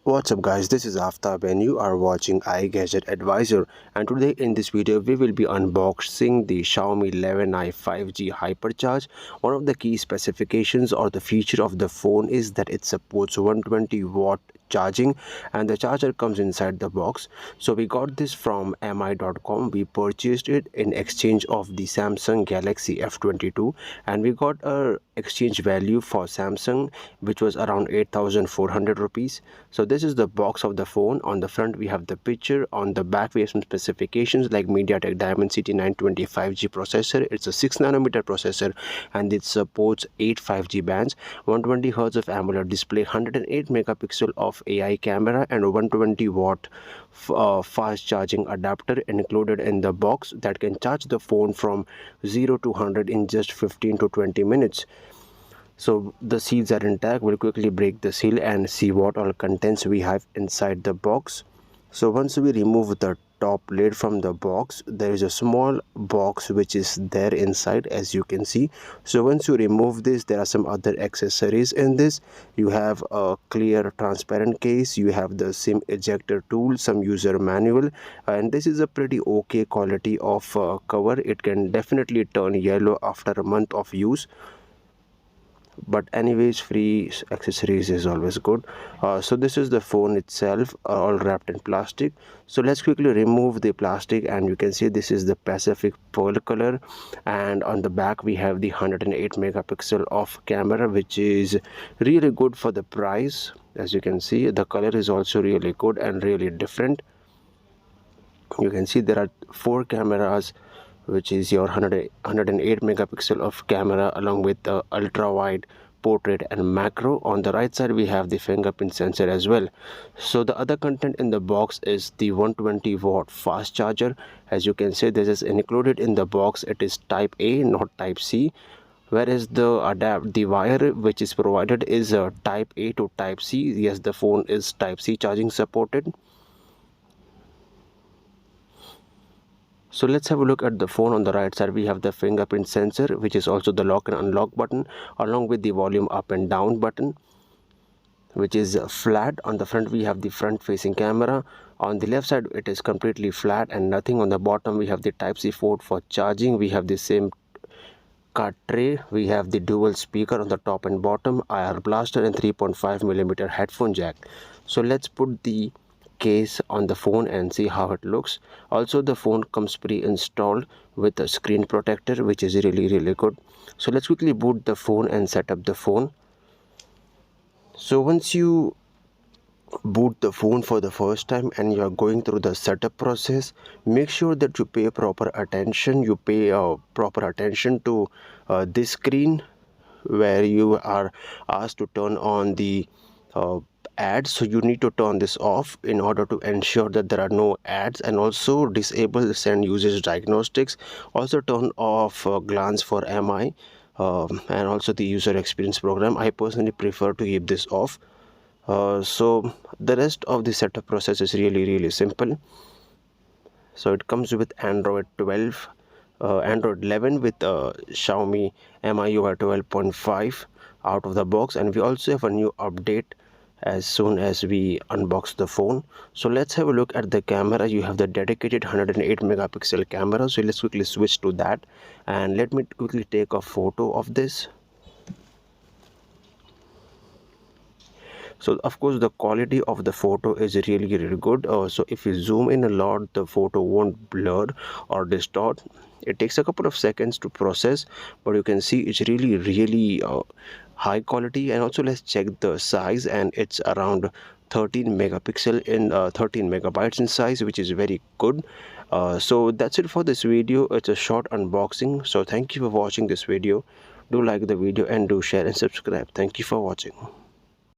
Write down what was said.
What's up guys, this is Aftab and you are watching iGadget Advisor, and today in this video we will be unboxing the Xiaomi 11i 5G Hypercharge. One of the key specifications or the feature of the phone is that it supports 120-watt charging and the charger comes inside the box. So we got this from mi.com. We purchased it in exchange of the Samsung Galaxy F22 and we got a exchange value for Samsung which was around 8,400 rupees. So this is the box of the phone. On the front we have the picture, on the back we have some specifications like MediaTek Dimensity 920 5G processor. It's a 6nm processor and it supports 8 5G bands, 120Hz of AMOLED display, 108 megapixel of AI camera and 120-watt fast charging adapter included in the box that can charge the phone from 0 to 100 in just 15 to 20 minutes. So the seals are intact. We'll quickly break the seal and see what all contents we have inside the box. So once we remove the top lid from the box, there is a small box which is there inside, as you can see. So once you remove this, there are some other accessories in this. You have a clear transparent case, you have the SIM ejector tool, some user manual, and this is a pretty okay quality of cover. It can definitely turn yellow after a month of use, but anyways, free accessories is always good. So this is the phone itself, all wrapped in plastic. So let's quickly remove the plastic and you can see this is the Pacific pearl color, and on the back we have the 108 megapixel of camera, which is really good for the price. As you can see, the color is also really good and really different. You can see there are 4 cameras, which is your 108 megapixel of camera along with the ultra wide, portrait and macro. On the right side we have the fingerprint sensor as well. So the other content in the box is the 120-watt fast charger. As you can see, this is included in the box. It is type A, not type C, whereas the wire which is provided is type A to type C. Yes, the phone is type C charging supported. So let's have a look at the phone. On the right side we have the fingerprint sensor, which is also the lock and unlock button, along with the volume up and down button, which is flat. On the front we have the front facing camera. On the left side it is completely flat and nothing. On the bottom we have the type C port for charging. We have the same card tray. We have the dual speaker on the top and bottom, IR blaster and 3.5mm headphone jack. So let's put the case on the phone and see how it looks. Also, the phone comes pre-installed with a screen protector, which is really good. So let's quickly boot the phone and set up the phone. So once you boot the phone for the first time and you are going through the setup process, make sure that you pay proper attention. You pay proper attention to this screen where you are asked to turn on the ads. So you need to turn this off in order to ensure that there are no ads, and also disable send usage diagnostics. Also turn off glance for mi, and also the user experience program. I personally prefer to keep this off. So the rest of the setup process is really simple. So it comes with Android 12, Android 11 with Xiaomi MIUI 12.5 out of the box, and we also have a new update as soon as we unbox the phone. So let's have a look at the camera. You have the dedicated 108 megapixel camera, so let's quickly switch to that and let me quickly take a photo of this. So of course the quality of the photo is really good. So if you zoom in a lot, the photo won't blur or distort. It takes a couple of seconds to process, but you can see it's really high quality. And also let's check the size, and it's around 13 megapixel in 13 megabytes in size, which is very good. So that's it for this video. It's a short unboxing. So thank you for watching this video. Do like the video and do share and subscribe. Thank you for watching.